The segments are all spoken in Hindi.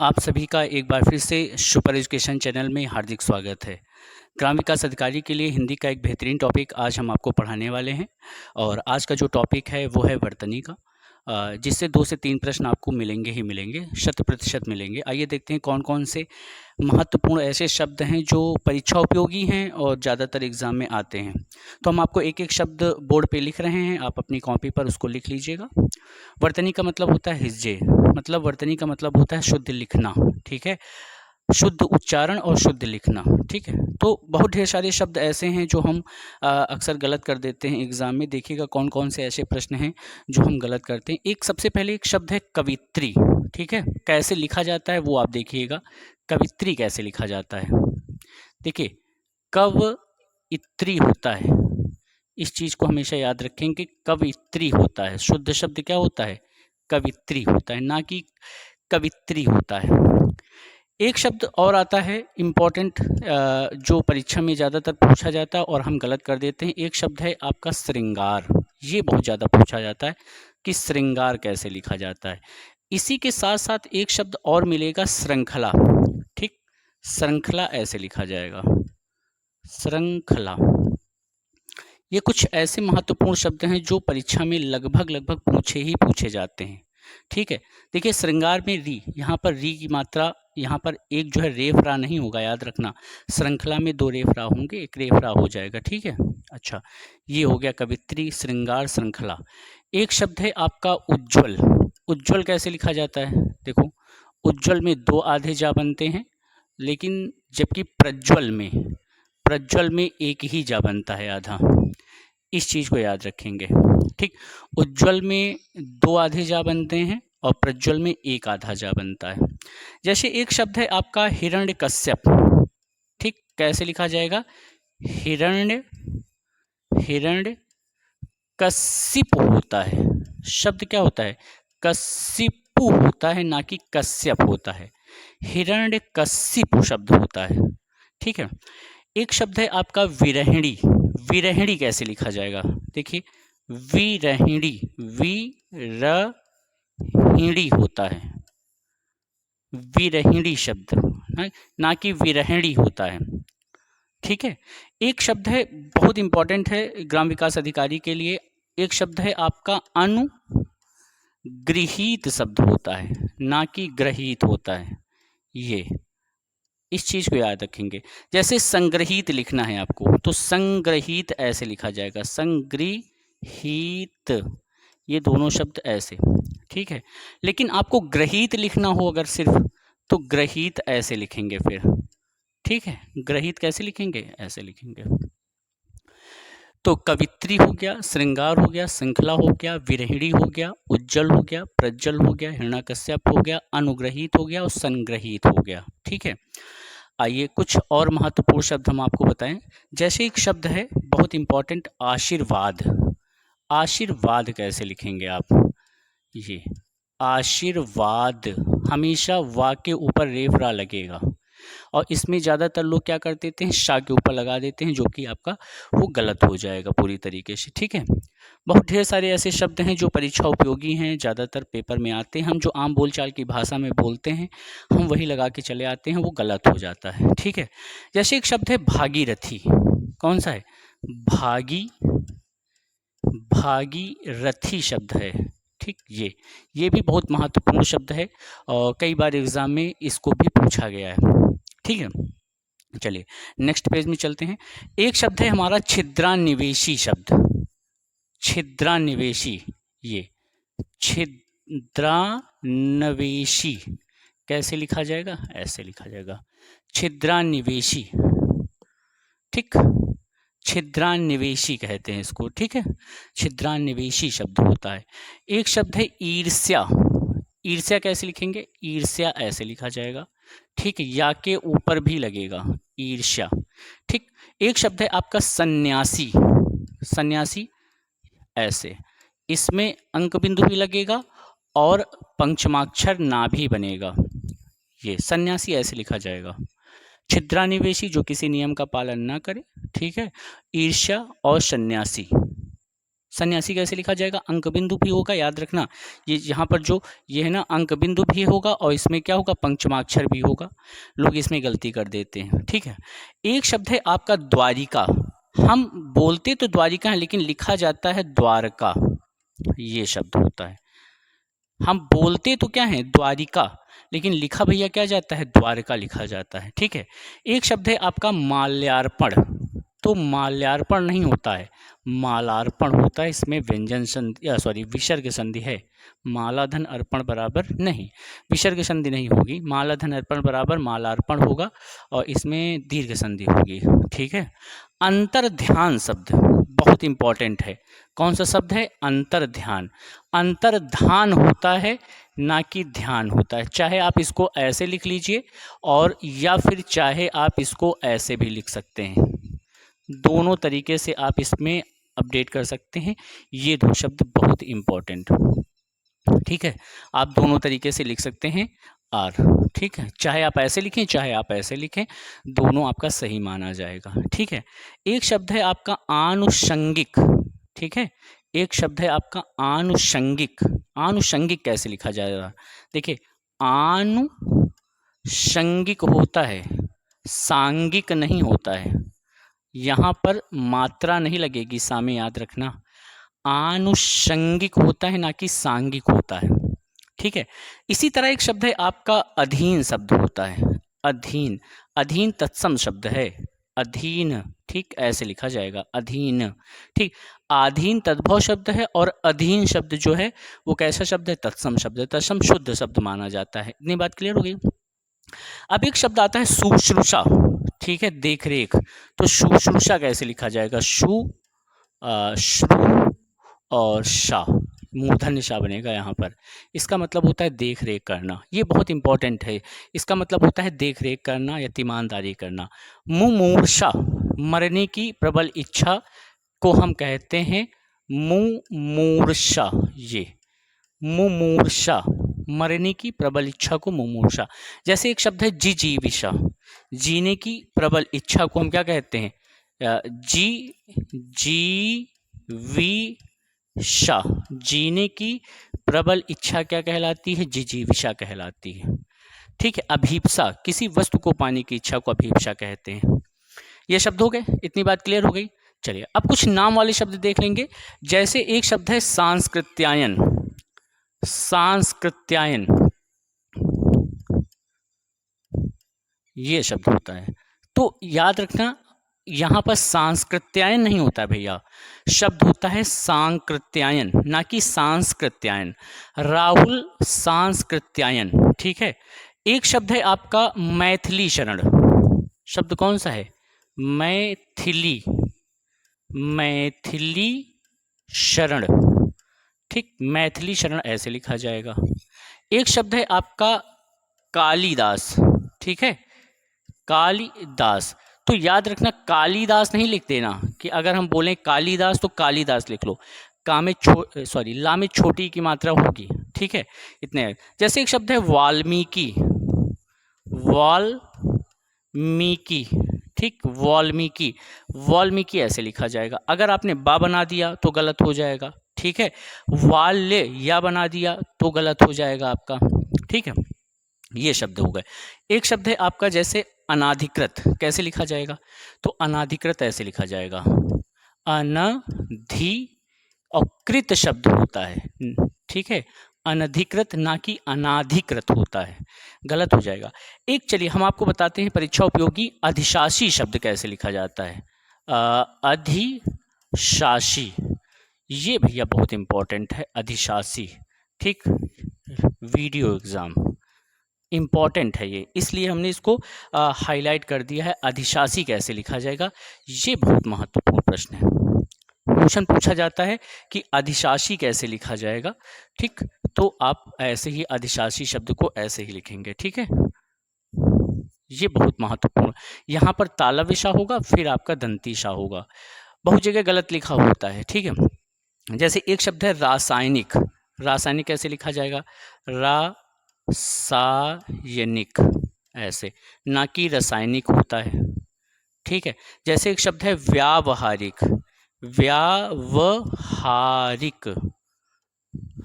आप सभी का एक बार फिर से सुपर एजुकेशन चैनल में हार्दिक स्वागत है। ग्राम विकास अधिकारी के लिए हिंदी का एक बेहतरीन टॉपिक आज हम आपको पढ़ाने वाले हैं और आज का जो टॉपिक है वो है वर्तनी का, जिससे 2 से 3 प्रश्न आपको मिलेंगे ही मिलेंगे, 100% मिलेंगे। आइए देखते हैं कौन कौन से महत्वपूर्ण ऐसे शब्द हैं जो परीक्षा उपयोगी हैं और ज़्यादातर एग्जाम में आते हैं। तो हम आपको एक एक शब्द बोर्ड पे लिख रहे हैं, आप अपनी कॉपी पर उसको लिख लीजिएगा। वर्तनी का मतलब होता है हिज्जे, मतलब वर्तनी का मतलब होता है शुद्ध लिखना, ठीक है, शुद्ध उच्चारण और शुद्ध लिखना, ठीक है। तो बहुत ढेर सारे शब्द ऐसे हैं जो हम अक्सर गलत कर देते हैं एग्जाम में। देखिएगा कौन कौन से ऐसे प्रश्न हैं जो हम गलत करते हैं। एक सबसे पहले एक शब्द है कवित्री, ठीक है, कैसे लिखा जाता है वो आप देखिएगा। कवित्री कैसे लिखा जाता है, देखिए कव इत्री होता है, इस चीज को हमेशा याद रखेंगे, कवित्री होता है, शुद्ध शब्द क्या होता है, कवित्री होता है, ना कि कवित्री होता है। एक शब्द और आता है इम्पॉर्टेंट, जो परीक्षा में ज़्यादातर पूछा जाता है और हम गलत कर देते हैं। एक शब्द है आपका श्रृंगार, ये बहुत ज़्यादा पूछा जाता है कि श्रृंगार कैसे लिखा जाता है। इसी के साथ साथ एक शब्द और मिलेगा श्रृंखला, ठीक, श्रृंखला ऐसे लिखा जाएगा, श्रृंखला। ये कुछ ऐसे महत्वपूर्ण शब्द हैं जो परीक्षा में लगभग पूछे जाते हैं, ठीक है। देखिए श्रृंगार में री, यहाँ पर री की मात्रा, यहाँ पर एक जो है रेफ रा नहीं होगा, याद रखना। श्रृंखला में 2 रेफ रा होंगे, एक रेफ रा हो जाएगा, ठीक है। अच्छा, ये हो गया कवित्री, श्रृंगार, श्रृंखला। एक शब्द है आपका उज्ज्वल। उज्ज्वल कैसे लिखा जाता है, देखो उज्ज्वल में 2 आधे जा बनते हैं, लेकिन जबकि प्रज्वल में एक ही जा बनता है, आधा। इस चीज को याद रखेंगे, ठीक। उज्ज्वल में 2 आधे जा बनते हैं और प्रज्वल में 1 आधा जा बनता है। जैसे एक शब्द है आपका हिरण्यकश्यप, ठीक, कैसे लिखा जाएगा, हिरण्य कश्यप होता है, शब्द क्या होता है, कश्यपु होता है, ना कि कश्यप होता है। हिरण्य कश्यप शब्द होता है, ठीक है। एक शब्द है आपका विरहिणी। विरहिणी कैसे लिखा जाएगा, देखिए विरहिणी, विरहिणी होता है, विरहिणी शब्द, ना कि विरहिणी होता है, ठीक है। एक शब्द है बहुत इंपॉर्टेंट है ग्राम विकास अधिकारी के लिए, एक शब्द है आपका अनुगृहीत शब्द होता है, ना कि ग्रहीत होता है। ये इस चीज को याद रखेंगे। जैसे संग्रहित लिखना है आपको तो संग्रहित ऐसे लिखा जाएगा, संग्रहित, ये दोनों शब्द ऐसे, ठीक है। लेकिन आपको ग्रहित लिखना हो अगर सिर्फ, तो ग्रहित ऐसे लिखेंगे फिर, ठीक है। ग्रहित कैसे लिखेंगे, ऐसे लिखेंगे। तो कवित्री हो गया, श्रृंगार हो गया, श्रृंखला हो गया, विरहिणी हो गया, उज्जवल हो गया, प्रज्वल हो गया, हिरण्यकश्यप हो गया, अनुग्रहित हो गया और संग्रहित हो गया, ठीक है। आइए कुछ और महत्वपूर्ण शब्द हम आपको बताएं। जैसे एक शब्द है बहुत इंपॉर्टेंट, आशीर्वाद। आशीर्वाद कैसे लिखेंगे आप, ये आशीर्वाद, हमेशा वा के ऊपर रेफ रा लगेगा और इसमें ज़्यादातर लोग क्या कर देते हैं, शा के ऊपर लगा देते हैं, जो कि आपका वो गलत हो जाएगा पूरी तरीके से, ठीक है। बहुत ढेर सारे ऐसे शब्द हैं जो परीक्षा उपयोगी हैं, ज़्यादातर पेपर में आते हैं, हम जो आम बोलचाल की भाषा में बोलते हैं हम वही लगा के चले आते हैं, वो गलत हो जाता है, ठीक है। जैसे एक शब्द है भागीरथी, कौन सा है, भागीरथी शब्द है, ठीक। ये भी बहुत महत्वपूर्ण शब्द है और कई बार एग्जाम में इसको भी पूछा गया है, ठीक है। चलिए नेक्स्ट पेज में चलते हैं। एक शब्द है हमारा छिद्रान्वेषी शब्द, छिद्रान्वेषी, ये छिद्रान्वेषी कैसे लिखा जाएगा, ऐसे लिखा जाएगा, छिद्रान्वेषी, ठीक, छिद्रान्वेषी कहते हैं इसको, ठीक है। छिद्रान्वेषी शब्द होता है। एक शब्द है ईर्ष्या। ईर्ष्या कैसे लिखेंगे, ईर्ष्या ऐसे लिखा जाएगा, ठीक, या के ऊपर भी लगेगा, ईर्ष्या, ठीक। एक शब्द है आपका सन्यासी। सन्यासी ऐसे, इसमें अंक बिंदु भी लगेगा और पंचमाक्षर ना भी बनेगा, ये सन्यासी ऐसे लिखा जाएगा। छिद्रान्वेषी जो किसी नियम का पालन ना करे, ठीक है, ईर्ष्या और सन्यासी, सन्यासी कैसे लिखा जाएगा, अंक बिंदु भी होगा, याद रखना ये यहाँ पर जो ये है ना अंक बिंदु भी होगा और इसमें क्या होगा, पंचमाक्षर भी होगा। लोग इसमें गलती कर देते हैं, ठीक है। एक शब्द है आपका द्वारिका, हम बोलते तो द्वारिका है लेकिन लिखा जाता है द्वारका, ये शब्द होता है। हम बोलते तो क्या है द्वारिका, लेकिन लिखा भैया क्या जाता है, द्वारका लिखा जाता है, ठीक है। एक शब्द है आपका माल्यार्पण, तो माल्यार्पण नहीं होता है, मालार्पण होता है, इसमें व्यंजन संधि सॉरी विसर्ग संधि है। मालाधन अर्पण बराबर नहीं, विसर्ग संधि नहीं होगी, मालाधन अर्पण बराबर मालार्पण होगा और इसमें दीर्घ संधि होगी, ठीक है। अंतर्ध्यान शब्द बहुत इंपॉर्टेंट है, कौन सा शब्द है, अंतर्ध्यान। अंतर्धान होता है ना कि ध्यान होता है, चाहे आप इसको ऐसे लिख लीजिए और या फिर चाहे आप इसको ऐसे भी लिख सकते हैं, दोनों तरीके से आप इसमें अपडेट कर सकते हैं। ये दो शब्द बहुत इंपॉर्टेंट, ठीक है, आप दोनों तरीके से लिख सकते हैं आर, ठीक है, चाहे आप ऐसे लिखें चाहे आप ऐसे लिखें, दोनों आपका सही माना जाएगा, ठीक है। एक शब्द है आपका आनुषंगिक, ठीक है, एक शब्द है आपका आनुषंगिक। आनुषंगिक कैसे लिखा जाएगा, देखिए आनुषंगिक होता है, सांगिक नहीं होता है, यहाँ पर मात्रा नहीं लगेगी सा में, याद रखना, आनुषंगिक होता है ना कि सांगिक होता है, ठीक है। इसी तरह एक शब्द है आपका अधीन शब्द होता है, अधीन, अधीन तत्सम शब्द है, अधीन, ठीक, ऐसे लिखा जाएगा अधीन, ठीक। आधीन तद्भव शब्द है और अधीन शब्द जो है वो कैसा शब्द है, तत्सम शब्द है, तत्सम शुद्ध शब्द माना जाता है। इतनी बात क्लियर हो गई। अब एक शब्द आता है शुश्रूषा, ठीक है, देख रेख, तो शुश्रूषा कैसे लिखा जाएगा, श्रू और शा, मूर्धन्य शा बनेगा यहाँ पर, इसका मतलब होता है देख रेख करना, ये बहुत इंपॉर्टेंट है, इसका मतलब होता है देख रेख करना या ईमानदारी करना। मुमूर्षा, मरने की प्रबल इच्छा को हम कहते हैं मुमूर्षा, ये मुमूर्षा, मरने की प्रबल इच्छा को मुमूर्षा। जैसे एक शब्द है जिजीविषा, जीने की प्रबल इच्छा को हम क्या कहते हैं, जिजीविषा, जीने की प्रबल इच्छा क्या कहलाती है, जिजीविषा कहलाती है, ठीक है। अभीप्सा, किसी वस्तु को पाने की इच्छा को अभीप्सा कहते हैं। ये शब्द हो गए, इतनी बात क्लियर हो गई। चलिए अब कुछ नाम वाले शब्द देख लेंगे। जैसे एक शब्द है सांस्कृत्यायन, सांस्कृत्यायन ये शब्द होता है, तो याद रखना यहाँ पर सांस्कृत्यायन नहीं होता है भैया, शब्द होता है सांकृत्यायन ना कि सांस्कृत्यायन। राहुल सांस्कृत्यायन, ठीक है। एक शब्द है आपका मैथिली शरण, शब्द कौन सा है, मैथिली, मैथिली शरण, ठीक, मैथिली शरण ऐसे लिखा जाएगा। एक शब्द है आपका कालिदास, ठीक है, कालिदास, तो याद रखना कालिदास नहीं लिख देना कि अगर हम बोलें कालिदास तो कालिदास लिख लो, का में ला में छोटी की मात्रा होगी, ठीक है, इतने। जैसे एक शब्द है वाल्मीकि, वाल्मीकि, ठीक, वाल्मीकि, वाल्मीकि ऐसे लिखा जाएगा। अगर आपने बा बना दिया तो गलत हो जाएगा, ठीक है, वाल्य या बना दिया तो गलत हो जाएगा आपका, ठीक है। ये शब्द हो गए। एक शब्द है आपका जैसे अनाधिकृत, कैसे लिखा जाएगा, तो अनाधिकृत ऐसे लिखा जाएगा, अनधि और कृत शब्द होता है, ठीक है, अनधिकृत ना कि अनाधिकृत होता है, गलत हो जाएगा। एक चलिए हम आपको बताते हैं परीक्षा उपयोगी अधिशासी शब्द कैसे लिखा जाता है, अधिशासी, ये भैया बहुत इंपॉर्टेंट है, अधिशासी, ठीक, वीडियो एग्जाम इम्पॉर्टेंट है ये, इसलिए हमने इसको हाईलाइट कर दिया है। अधिशासी कैसे लिखा जाएगा, ये बहुत महत्वपूर्ण प्रश्न है, क्वेश्चन पूछा जाता है कि अधिशासी कैसे लिखा जाएगा, ठीक, तो आप ऐसे ही अधिशासी शब्द को ऐसे ही लिखेंगे, ठीक है, ये बहुत महत्वपूर्ण। यहाँ पर तालव्य शाह होगा, फिर आपका दंती शाह होगा, बहुत जगह गलत लिखा होता है, ठीक है। जैसे एक शब्द है रासायनिक, रासायनिक कैसे लिखा जाएगा, रासायनिक ऐसे, ना कि रासायनिक होता है, ठीक है। जैसे एक शब्द है व्यावहारिक, व्यावहारिक,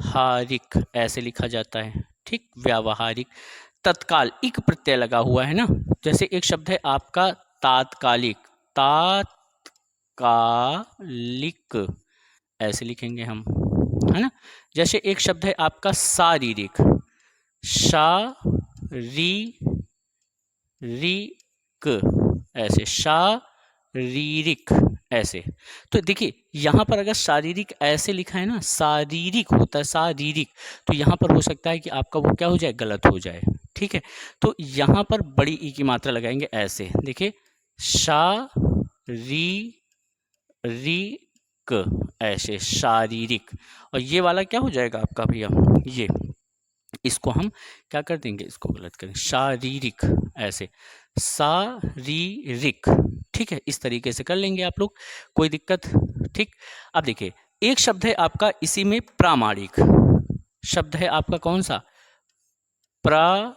हारिक ऐसे लिखा जाता है। ठीक, व्यावहारिक। तत्काल, इक प्रत्यय लगा हुआ है ना, जैसे एक शब्द है आपका तात्कालिक, तात्कालिक ऐसे लिखेंगे हम, है ना। जैसे एक शब्द है आपका शारीरिक, शारीरिक ऐसे, शारीरिक ऐसे। तो देखिए यहाँ पर अगर शारीरिक ऐसे लिखा है ना, शारीरिक होता है शारीरिक, तो यहाँ पर हो सकता है कि आपका वो क्या हो जाए, गलत हो जाए। ठीक है, तो यहाँ पर बड़ी ई की मात्रा लगाएंगे ऐसे, देखिए शारीरिक ऐसे, शारीरिक। और ये वाला क्या हो जाएगा आपका भैया, ये इसको हम क्या कर देंगे, इसको गलत करेंगे, शारीरिक ऐसे, शारीरिक। ठीक है, इस तरीके से कर लेंगे आप लोग, कोई दिक्कत। ठीक, अब देखिए एक शब्द है आपका इसी में प्रामाणिक, शब्द है आपका कौन सा, प्रामाणिक।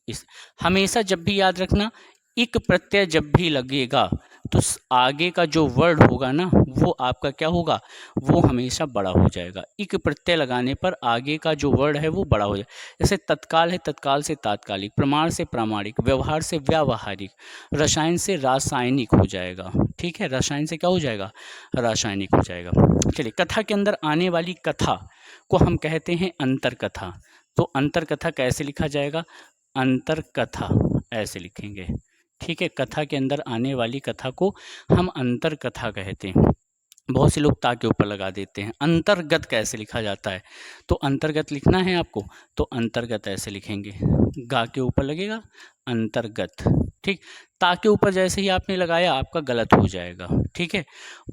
इस हमेशा जब भी याद रखना, इक प्रत्यय जब भी लगेगा तो आगे का जो वर्ड होगा ना वो आपका क्या होगा, वो हमेशा बड़ा हो जाएगा। इक प्रत्यय लगाने पर आगे का जो वर्ड है वो बड़ा हो जाएगा। जैसे तत्काल है, तत्काल से तात्कालिक, प्रमाण से प्रामाणिक, व्यवहार से व्यावहारिक, रसायन से रासायनिक हो जाएगा। ठीक है, रसायन से क्या हो जाएगा, रासायनिक हो जाएगा। चलिए, कथा के अंदर आने वाली कथा को हम कहते हैं अंतर कथा। तो अंतर कथा कैसे लिखा जाएगा, अंतर कथा ऐसे लिखेंगे। ठीक है, कथा के अंदर आने वाली कथा को हम अंतर कथा कहते हैं। बहुत से लोग ता के ऊपर लगा देते हैं। अंतर्गत कैसे लिखा जाता है, तो अंतर्गत लिखना है आपको, तो अंतर्गत ऐसे लिखेंगे, गा के ऊपर लगेगा अंतर्गत। ठीक, ता के ऊपर जैसे ही आपने लगाया आपका गलत हो जाएगा। ठीक है,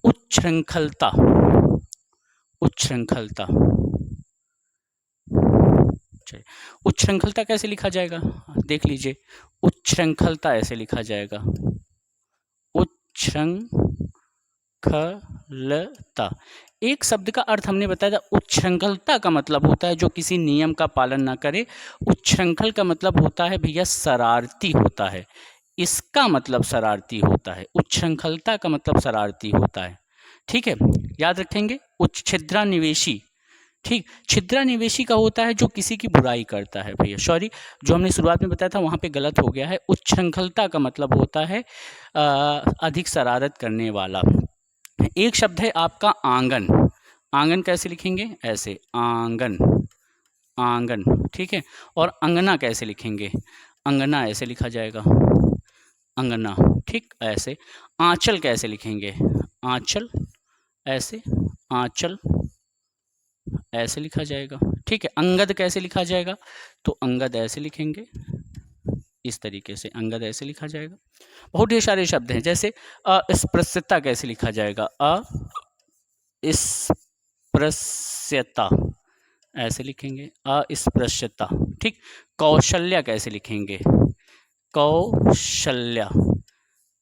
उच्छृंखलता, उच्छृंखलता, उच्छृंखलता कैसे लिखा जाएगा, देख लीजिए, उच्छृंखलता ऐसे लिखा जाएगा, उच्छृंखलता। एक शब्द का अर्थ हमने बताया था, उच्छृंखलता का मतलब होता है जो किसी नियम का पालन ना करे। उच्छृंखल का मतलब होता है भैया शरारती होता है, इसका मतलब शरारती होता है, उच्छृंखलता का मतलब शरारती होता है। ठीक है, याद रखेंगे। छिद्रा निवेशी, ठीक, छिद्रा निवेशी का होता है जो किसी की बुराई करता है भैया, सॉरी जो हमने शुरुआत में बताया था वहाँ पे गलत हो गया है। उच्छृंखलता का मतलब होता है अधिक शरारत करने वाला। एक शब्द है आपका आंगन, आंगन कैसे लिखेंगे, ऐसे आंगन, आंगन। ठीक है, और अंगना कैसे लिखेंगे, अंगना ऐसे लिखा जाएगा, अंगना। ठीक, ऐसे। आंचल कैसे लिखेंगे, आंचल ऐसे, आंचल ऐसे लिखा जाएगा। ठीक है, अंगद कैसे लिखा जाएगा, तो अंगद ऐसे लिखेंगे, इस तरीके से अंगद ऐसे लिखा जाएगा। बहुत ढेर सारे शब्द हैं, जैसे अस्पृश्यता कैसे लिखा जाएगा, अस्पृश्यता ऐसे लिखेंगे, अस्पृश्यता। ठीक, कौशल्या कैसे लिखेंगे, कौशल्या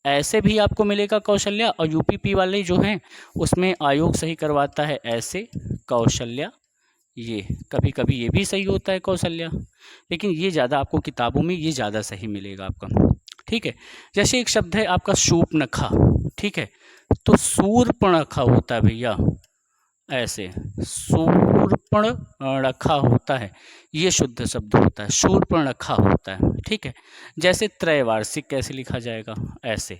ऐसे भी आपको मिलेगा कौशल्या, और यूपीपी वाले जो हैं उसमें आयोग सही करवाता है ऐसे, कौशल्या। ये कभी कभी ये भी सही होता है कौशल्या, लेकिन ये ज़्यादा आपको किताबों में ये ज़्यादा सही मिलेगा आपका। ठीक है, जैसे एक शब्द है आपका शूर्पणखा, ठीक है, तो शूर्पणखा होता है भैया ऐसे, शूर्पणखा होता है, ये शुद्ध शब्द होता है, शूर्पणखा होता है। ठीक है, जैसे त्रैवार्षिक कैसे लिखा जाएगा, ऐसे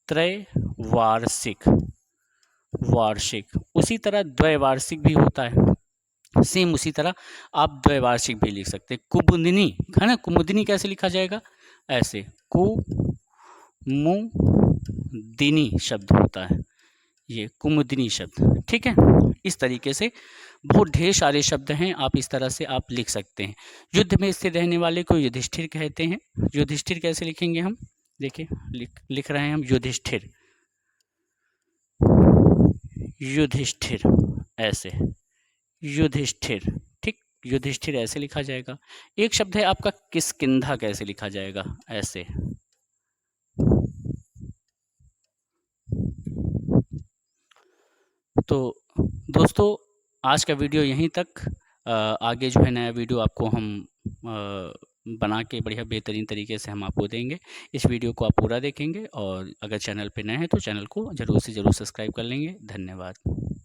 त्रैवार्षिक, वार्षिक। उसी तरह द्वैवार्षिक भी होता है, सेम उसी तरह आप द्वैवार्षिक भी लिख सकते हैं। कुमुदिनी है ना, कुमुदिनी कैसे लिखा जाएगा, ऐसे कुमुदिनी शब्द होता है, ये कुमुदिनी शब्द। ठीक है, इस तरीके से बहुत ढेर सारे शब्द हैं, आप इस तरह से आप लिख सकते हैं। युद्ध में स्थिर रहने वाले को युधिष्ठिर कहते हैं। युधिष्ठिर कैसे लिखेंगे हम, देखिए लिख रहे हैं हम युधिष्ठिर, युधिष्ठिर ऐसे, युधिष्ठिर। ठीक, युधिष्ठिर ऐसे लिखा जाएगा। एक शब्द है आपका किष्किंधा कैसे लिखा जाएगा, ऐसे, तो दोस्तों आज का वीडियो यहीं तक। आगे जो है नया वीडियो आपको हम बना के बढ़िया बेहतरीन तरीके से हम आपको देंगे। इस वीडियो को आप पूरा देखेंगे और अगर चैनल पे नए हैं तो चैनल को ज़रूर से ज़रूर सब्सक्राइब कर लेंगे। धन्यवाद।